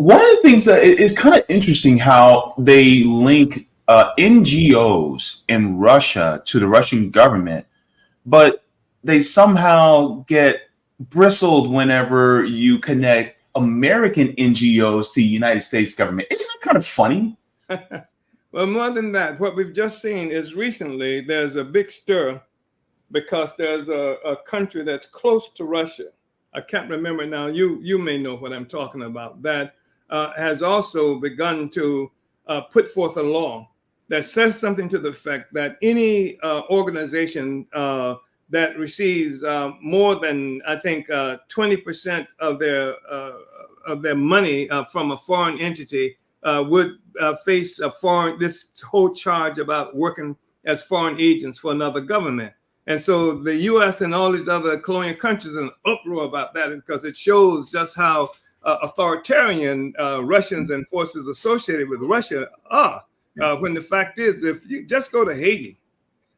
one of the things that is kind of interesting how they link NGOs in Russia to the Russian government, but they somehow get bristled whenever you connect American NGOs to the United States government. Isn't that kind of funny? Well, more than that, what we've just seen is recently there's a big stir because there's a country that's close to Russia. I can't remember now. You may know what I'm talking about. That has also begun to put forth a law that says something to the effect that any organization that receives more than, I think, 20% of their money from a foreign entity would face this whole charge about working as foreign agents for another government. And so the U.S. and all these other colonial countries are in uproar about that because it shows just how authoritarian Russians and forces associated with Russia are. When the fact is, if you just go to Haiti,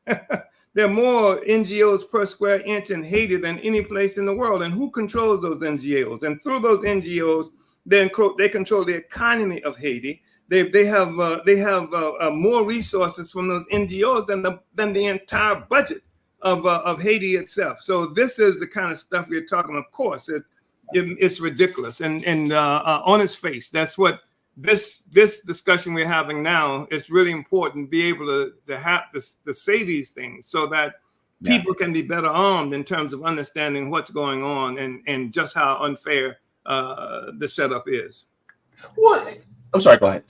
there are more NGOs per square inch in Haiti than any place in the world. And who controls those NGOs? And through those NGOs, they control the economy of Haiti. They have more resources from those NGOs than the entire budget of Haiti itself. So this is the kind of stuff we're talking about. Of course, it's ridiculous. And on its face, that's what this discussion we're having now is really important. Be able to have to say these things so that people can be better armed in terms of understanding what's going on and just how unfair the setup is. Well, I'm sorry, go ahead.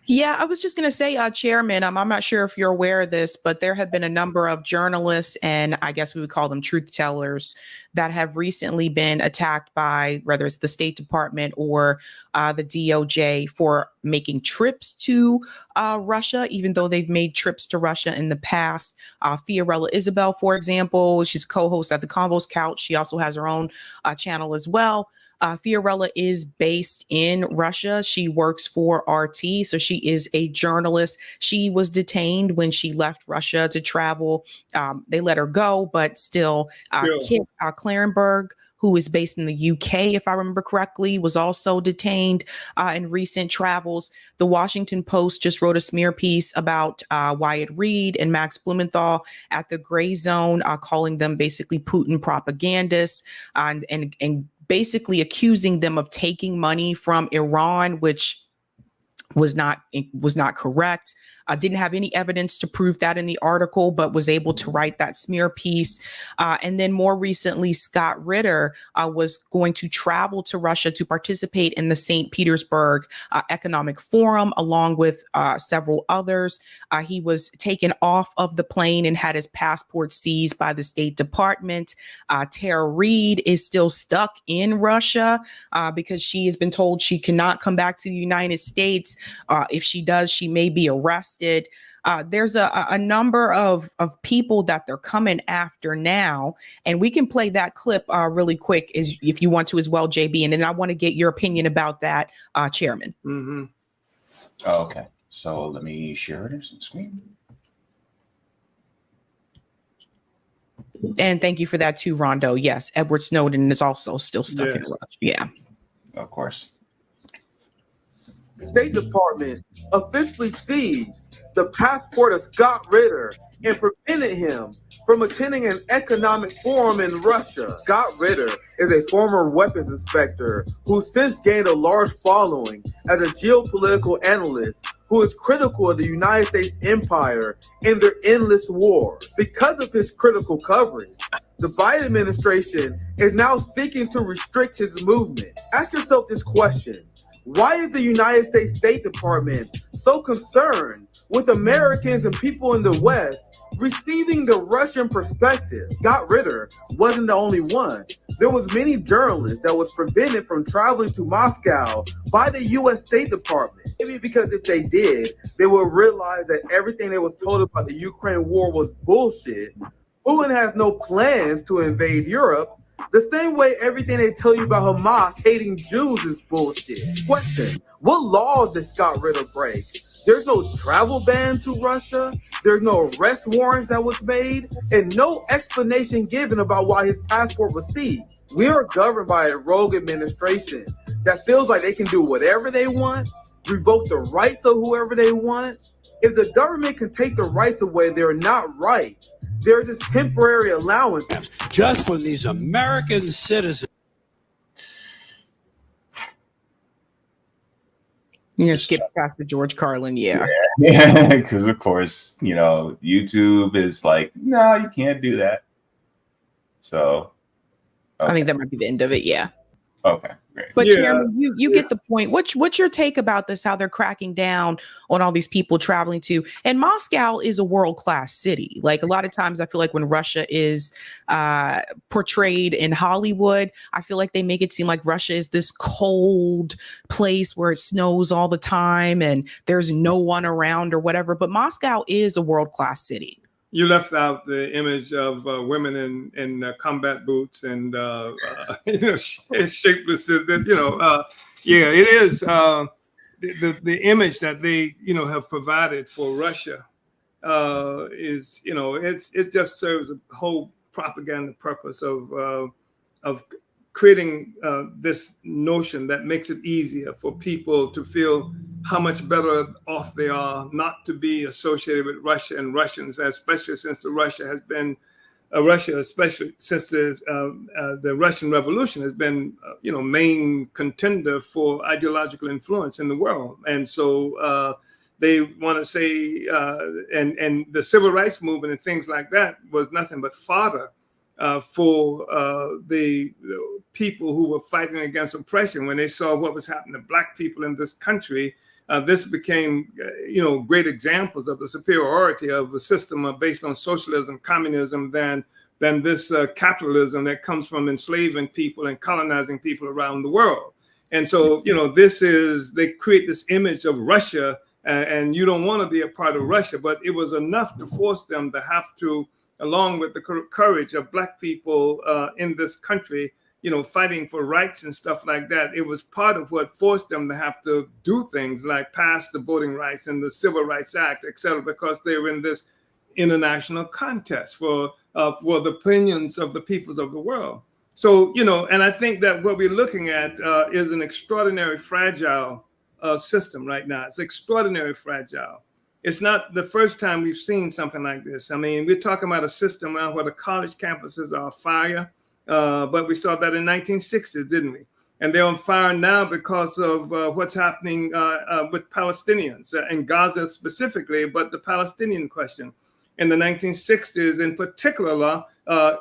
Yeah, I was just going to say, Chairman, I'm not sure if you're aware of this, but there have been a number of journalists, and I guess we would call them truth tellers, that have recently been attacked by whether it's the State Department or the DOJ for making trips to Russia, even though they've made trips to Russia in the past. Fiorella Isabel, for example, she's co-host at the Convo's Couch. She also has her own channel as well. Fiorella is based in Russia. She works for RT, so she is a journalist. She was detained when she left Russia to travel. They let her go, but still, Kit Clarenberg, who is based in the UK, if I remember correctly, was also detained in recent travels. The Washington Post just wrote a smear piece about Wyatt Reed and Max Blumenthal at the Gray Zone, calling them basically Putin propagandists and basically accusing them of taking money from Iran, which was not correct. Didn't have any evidence to prove that in the article, but was able to write that smear piece. And then more recently, Scott Ritter was going to travel to Russia to participate in the St. Petersburg Economic Forum, along with several others. He was taken off of the plane and had his passport seized by the State Department. Tara Reid is still stuck in Russia because she has been told she cannot come back to the United States. If she does, she may be arrested. There's a number of people that they're coming after now, and we can play that clip really quick if you want to as well, JB, and then I want to get your opinion about that, Chairman. Mm-hmm. Oh, okay, so let me share it on screen. And thank you for that too, Rondo. Yes, Edward Snowden is also still stuck in Russia. Yeah, of course. State Department officially seized the passport of Scott Ritter and prevented him from attending an economic forum in Russia. Scott Ritter is a former weapons inspector who since gained a large following as a geopolitical analyst who is critical of the United States empire in their endless wars. Because of his critical coverage, the Biden administration is now seeking to restrict his movement. Ask yourself this question. Why is the United States State Department so concerned with Americans and people in the West receiving the Russian perspective? Scott Ritter wasn't the only one. There was many journalists that was prevented from traveling to Moscow by the U.S. State Department. Maybe because if they did, they would realize that everything they was told about the Ukraine war was bullshit. Putin has no plans to invade Europe. The same way everything they tell you about Hamas hating Jews is bullshit. Question, what laws did Scott Ritter break? There's no travel ban to Russia. There's no arrest warrants that was made, and no explanation given about why his passport was seized. We are governed by a rogue administration that feels like they can do whatever they want, revoke the rights of whoever they want. If the government can take the rights away, they're not rights. They're just temporary allowances. Just when these American citizens. You know, skip past the George Carlin, yeah. Because of course, you know, YouTube is like, no, you can't do that. So okay. I think that might be the end of it, yeah. Okay, great. But Chairman, you get the point. What's your take about this, how they're cracking down on all these people traveling to, and Moscow is a world-class city. Like a lot of times I feel like when Russia is portrayed in Hollywood, I feel like they make it seem like Russia is this cold place where it snows all the time and there's no one around or whatever. But Moscow is a world-class city. You left out the image of women in combat boots and you know, shapeless. You know, yeah, it is the image that they, you know, have provided for Russia is, you know, it just serves a whole propaganda purpose of creating this notion that makes it easier for people to feel how much better off they are not to be associated with Russia and Russians, especially since Russia has been especially since the Russian Revolution has been, you know, main contender for ideological influence in the world. And so they want to say, and the civil rights movement and things like that was nothing but fodder for the people who were fighting against oppression. When they saw what was happening to Black people in this country, this became, you know, great examples of the superiority of a system based on socialism, communism, than this capitalism that comes from enslaving people and colonizing people around the world. And so, you know, they create this image of Russia, and you don't want to be a part of Russia, but it was enough to force them to have to, along with the courage of Black people in this country, you know, fighting for rights and stuff like that. It was part of what forced them to have to do things like pass the Voting Rights and the Civil Rights Act, et cetera, because they were in this international contest for the opinions of the peoples of the world. So, you know, and I think that what we're looking at is an extraordinary fragile system right now. It's extraordinarily fragile. It's not the first time we've seen something like this. I mean, we're talking about a system now where the college campuses are afire, but we saw that in 1960s, didn't we? And they're on fire now because of what's happening with Palestinians in Gaza specifically, but the Palestinian question. In the 1960s, in particular,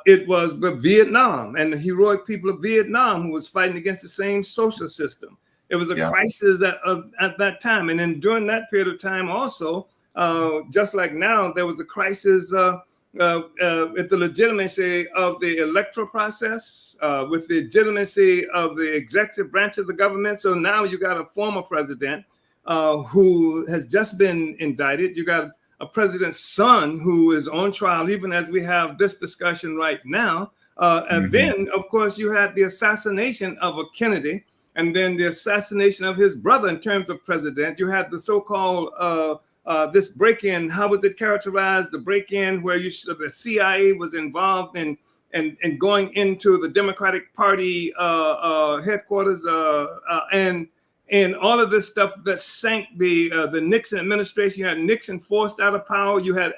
it was the Vietnam and the heroic people of Vietnam who was fighting against the same social system. It was a crisis at that time. And then during that period of time also, just like now, there was a crisis with the legitimacy of the electoral process, with the legitimacy of the executive branch of the government. So now you got a former president who has just been indicted. You got a president's son who is on trial, even as we have this discussion right now. And then, of course, you had the assassination of a Kennedy, and then the assassination of his brother in terms of president. You had the so-called this break-in. How was it characterized? The break-in where the CIA was involved in going into the Democratic Party headquarters and all of this stuff that sank the Nixon administration. You had Nixon forced out of power. You had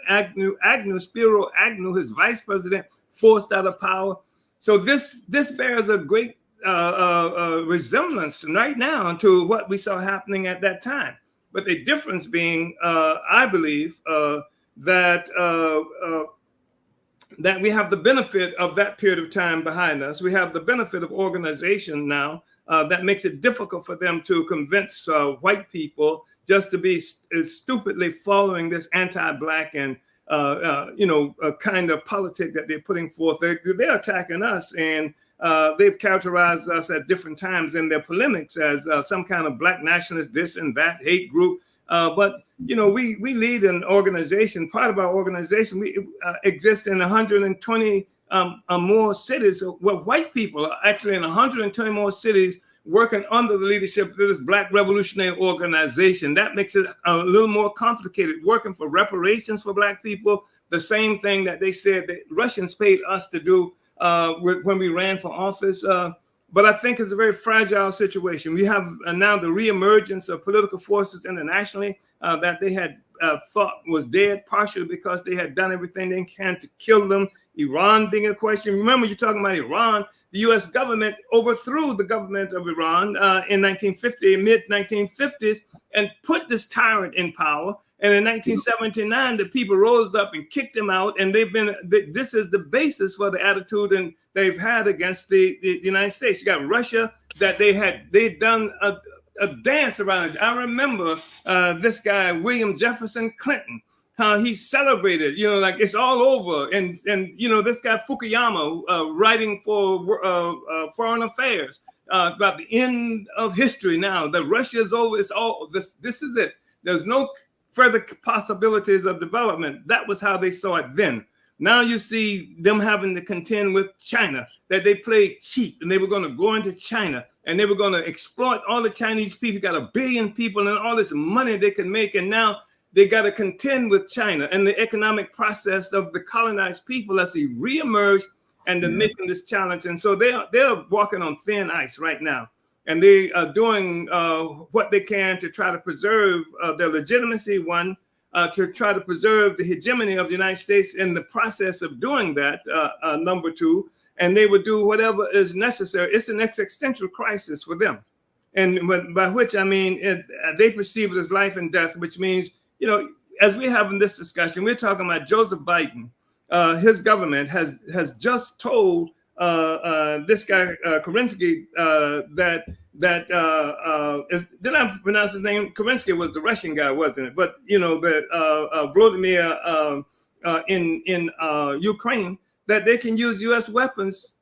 Spiro Agnew, his vice president, forced out of power. So this bears a great resemblance right now to what we saw happening at that time. But the difference being, I believe, that we have the benefit of that period of time behind us. We have the benefit of organization now that makes it difficult for them to convince white people just to be stupidly following this anti-Black and kind of politic that they're putting forth. They're attacking us, and they've characterized us at different times in their polemics as some kind of Black nationalist, this and that hate group. But you know, we lead an organization. Part of our organization, we exist in 120 more cities. Well, white people are actually in 120 more cities working under the leadership of this Black Revolutionary Organization. That makes it a little more complicated. Working for reparations for Black people, the same thing that they said that Russians paid us to do when we ran for office. But I think it's a very fragile situation. We have now the reemergence of political forces internationally that they had thought was dead, partially because they had done everything they can to kill them. Iran being a question. Remember, you're talking about Iran. The U.S. government overthrew the government of Iran in 1950, mid-1950s, and put this tyrant in power. And in 1979, the people rose up and kicked him out. And this is the basis for the attitude and they've had against the United States. You got Russia that they'd done a dance around it. I remember this guy, William Jefferson Clinton, how he celebrated, like it's all over. And this guy Fukuyama writing for Foreign Affairs about the end of history now, that Russia is over. It's all this is it. There's no further possibilities of development. That was how they saw it then. Now you see them having to contend with China, that they played cheap and they were going to go into China and they were going to exploit all the Chinese people, got 1 billion people and all this money they can make. And now they got to contend with China and the economic process of the colonized people as he reemerged and they're making this challenge. And so they're walking on thin ice right now. And they are doing what they can to try to preserve their legitimacy, one, to try to preserve the hegemony of the United States in the process of doing that, number two. And they would do whatever is necessary. It's an existential crisis for them. And by which I mean, they perceive it as life and death, which means, as we're having this discussion, we're talking about Joseph Biden. His government has just told this guy Kerensky did I pronounce his name? Kerensky was the Russian guy, wasn't it? But that Vladimir in Ukraine, that they can use U.S. weapons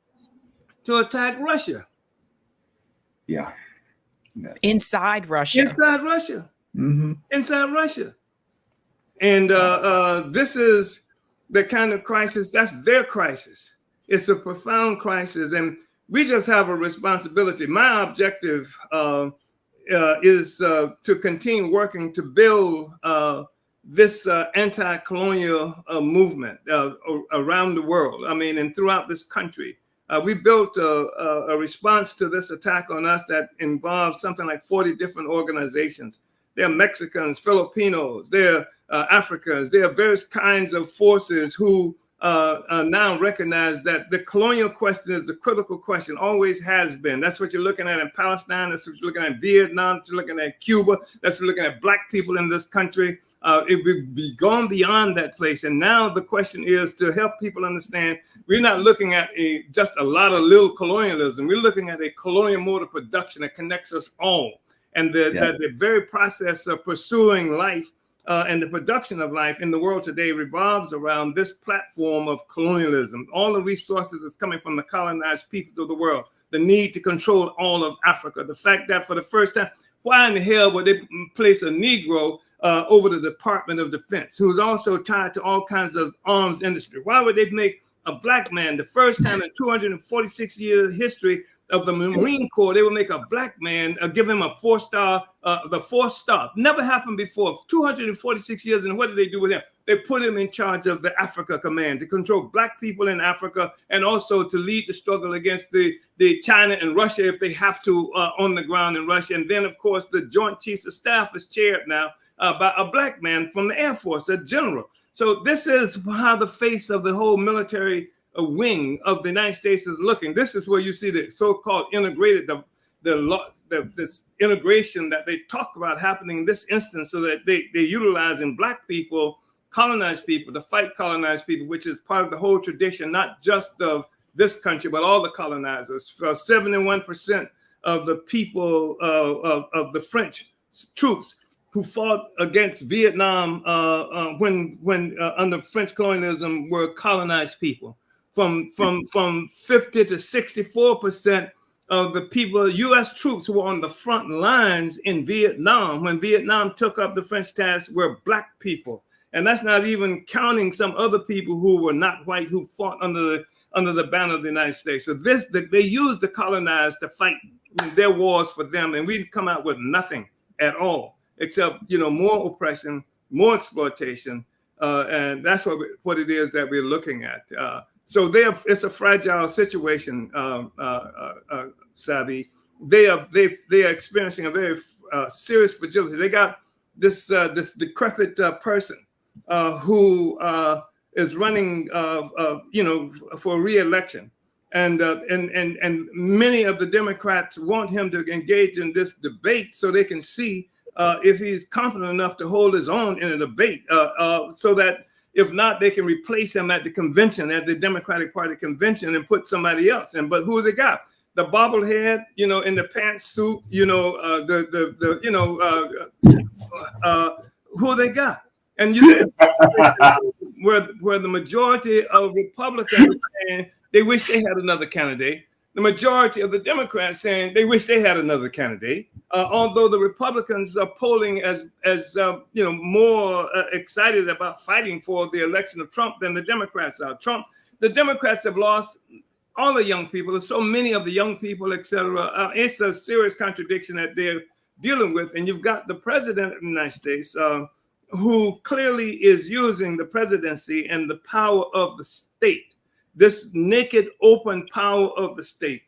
to attack Russia. Yeah. Inside Russia. Inside Russia. Mm-hmm. Inside Russia. And this is the kind of crisis, that's their crisis. It's a profound crisis, and we just have a responsibility. My objective is to continue working to build this anti-colonial movement around the world. I mean, and throughout this country. We built a response to this attack on us that involves something like 40 different organizations. There are Mexicans, Filipinos, there are Africans, there are various kinds of forces who now recognize that the colonial question is the critical question, always has been. That's what you're looking at in Palestine. That's what you're looking at in Vietnam. That's what you're looking at Cuba. That's what you're looking at Black people in this country. It would be gone beyond that place. And now the question is to help people understand we're not looking at just a lot of little colonialism. We're looking at a colonial mode of production that connects us all. And that the very process of pursuing life and the production of life in the world today revolves around this platform of colonialism. All the resources is coming from the colonized peoples of the world. The need to control all of Africa. The fact that for the first time, why in the hell would they place a Negro over the Department of Defense, who is also tied to all kinds of arms industry? Why would they make a Black man, the first time in 246-year history of the Marine Corps, they would make a Black man, give him a 4-star, the 4th star. Never happened before. 246 years, and what did they do with him? They put him in charge of the Africa Command to control Black people in Africa and also to lead the struggle against the China and Russia if they have to on the ground in Russia. And then, of course, the Joint Chiefs of Staff is chaired now by a Black man from the Air Force, a general. So this is how the face of the whole military wing of the United States is looking. This is where you see the so-called integrated, this integration that they talk about happening in this instance, so that they utilizing Black people, colonized people, to fight colonized people, which is part of the whole tradition, not just of this country, but all the colonizers. 71% of the people of the French troops who fought against Vietnam when under French colonialism were colonized people. From 50 to 64% of the people, U.S. troops who were on the front lines in Vietnam, when Vietnam took up the French task, were Black people. And that's not even counting some other people who were not white, who fought under the banner of the United States. So they used the colonized to fight their wars for them, and we come out with nothing at all, except more oppression, more exploitation, and that's what it is that we're looking at. So it's a fragile situation, Sabi. They are experiencing a very serious fragility. They got this decrepit person who is running, for re-election, and many of the Democrats want him to engage in this debate so they can see if he's confident enough to hold his own in a debate, so that if not, they can replace him at the convention, at the Democratic Party convention, and put somebody else in. But who they got? The bobblehead, in the pantsuit, who they got? And where the majority of Republicans are saying they wish they had another candidate. The majority of the Democrats saying they wish they had another candidate. Although the Republicans are polling as more excited about fighting for the election of Trump than the Democrats are. The Democrats have lost all the young people. There's so many of the young people, etc. It's a serious contradiction that they're dealing with. And you've got the president of the United States, who clearly is using the presidency and the power of the state, this naked, open power of the state,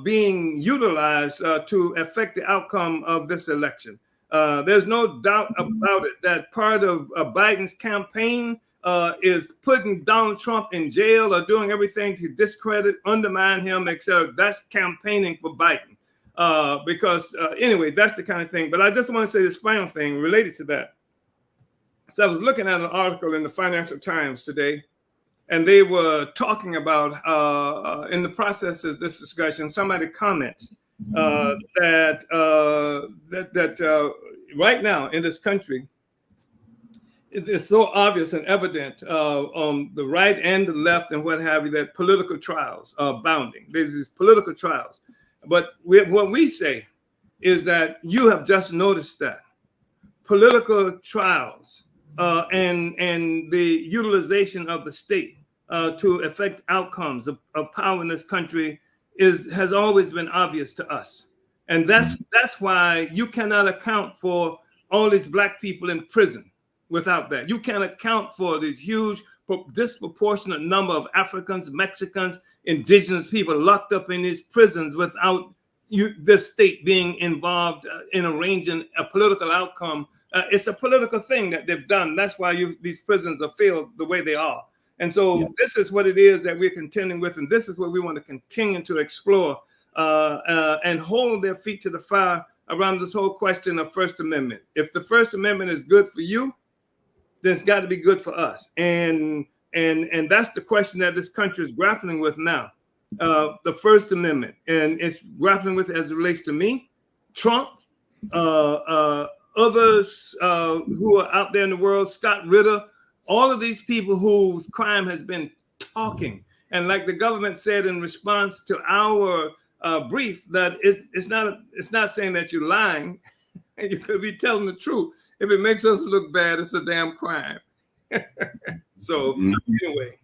being utilized to affect the outcome of this election. There's no doubt about it that part of Biden's campaign is putting Donald Trump in jail or doing everything to discredit, undermine him, etc. That's campaigning for Biden. Anyway, that's the kind of thing. But I just want to say this final thing related to that. So I was looking at an article in the Financial Times today, and they were talking about, in the process of this discussion, somebody comments that right now in this country, it is so obvious and evident on the right and the left and what have you, that political trials are abounding. There's these political trials. But what we say is that you have just noticed that political trials and the utilization of the state to affect outcomes of power in this country has always been obvious to us. And that's why you cannot account for all these black people in prison without that. You can't account for this huge disproportionate number of Africans, Mexicans, indigenous people locked up in these prisons without the state being involved in arranging a political outcome. It's a political thing that they've done. That's why these prisons are filled the way they are. And so This is what it is that we're contending with. And this is what we want to continue to explore and hold their feet to the fire around this whole question of First Amendment. If the First Amendment is good for you, then it's got to be good for us. And that's the question that this country is grappling with now. The First Amendment. And it's grappling with it as it relates to me, Trump, others who are out there in the world, Scott Ritter, all of these people whose crime has been talking. And like the government said in response to our brief, that it's not saying that you're lying. You could be telling the truth. If it makes us look bad, it's a damn crime. So anyway.